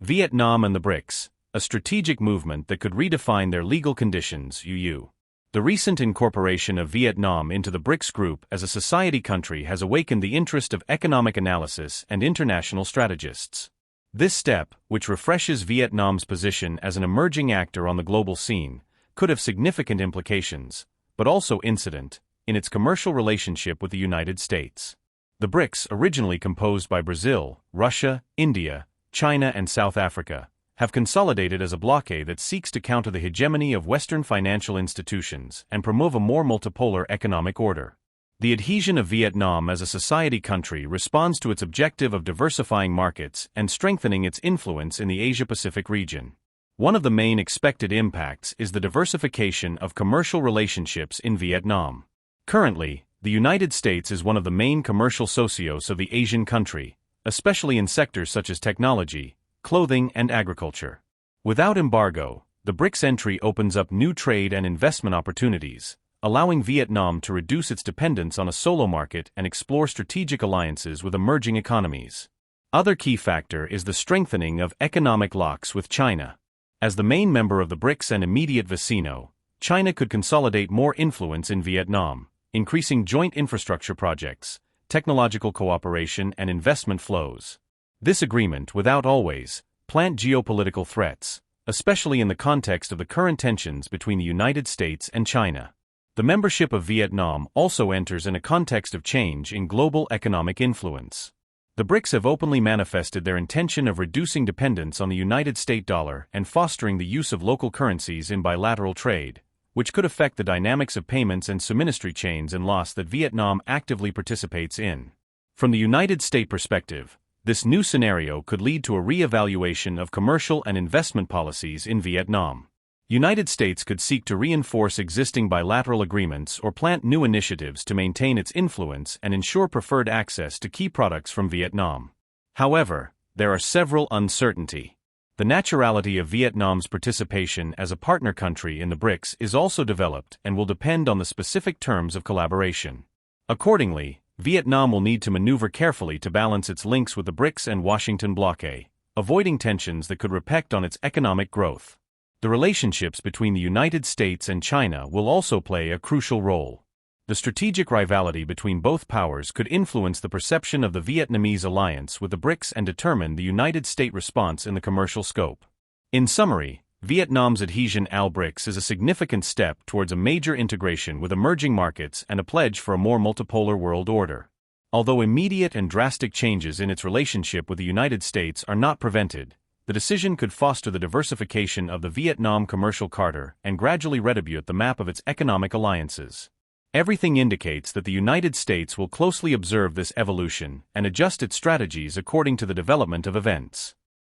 Vietnam and the Brics, a strategic movement that could redefine their legal conditions. The recent incorporation of Vietnam into the Brics group as a society country has awakened the interest of economic analysis and international strategists. This step, which refreshes Vietnam's position as an emerging actor on the global scene, could have significant implications, but also incident, in its commercial relationship with the United States. The Brics, originally composed by Brazil, Russia, India, China and South Africa, have consolidated as a blockade that seeks to counter the hegemony of Western financial institutions and promote a more multipolar economic order. The adhesion of Vietnam as a society country responds to its objective of diversifying markets and strengthening its influence in the Asia-Pacific region. One of the main expected impacts is the diversification of commercial relationships in Vietnam. Currently, the United States is one of the main commercial socios of the Asian country, especially in sectors such as technology, clothing and agriculture. Without embargo, the Brics entry opens up new trade and investment opportunities, allowing Vietnam to reduce its dependence on a solo market and explore strategic alliances with emerging economies. Other key factor is the strengthening of economic links with China. As the main member of the Brics and immediate vecino, China could consolidate more influence in Vietnam, increasing joint infrastructure projects, technological cooperation and investment flows. This agreement without always plant geopolitical threats, especially in the context of the current tensions between the United States and China. The membership of Vietnam also enters in a context of change in global economic influence. The Brics have openly manifested their intention of reducing dependence on the United States dollar and fostering the use of local currencies in bilateral trade, which could affect the dynamics of payments and suministry chains and loss that Vietnam actively participates in. From the United States perspective, this new scenario could lead to a re-evaluation of commercial and investment policies in Vietnam. United States could seek to reinforce existing bilateral agreements or plant new initiatives to maintain its influence and ensure preferred access to key products from Vietnam. However, there are several uncertainties. The naturality of Vietnam's participation as a partner country in the Brics is also developed and will depend on the specific terms of collaboration. Accordingly, Vietnam will need to maneuver carefully to balance its links with the Brics and Washington blockade, avoiding tensions that could impact on its economic growth. The relationships between the United States and China will also play a crucial role. The strategic rivalry between both powers could influence the perception of the Vietnamese alliance with the Brics and determine the United States response in the commercial scope. In summary, Vietnam's adhesion al Brics is a significant step towards a major integration with emerging markets and a pledge for a more multipolar world order. Although immediate and drastic changes in its relationship with the United States are not prevented, the decision could foster the diversification of the Vietnam commercial charter and gradually redistribute the map of its economic alliances. Everything indicates that the United States will closely observe this evolution and adjust its strategies according to the development of events.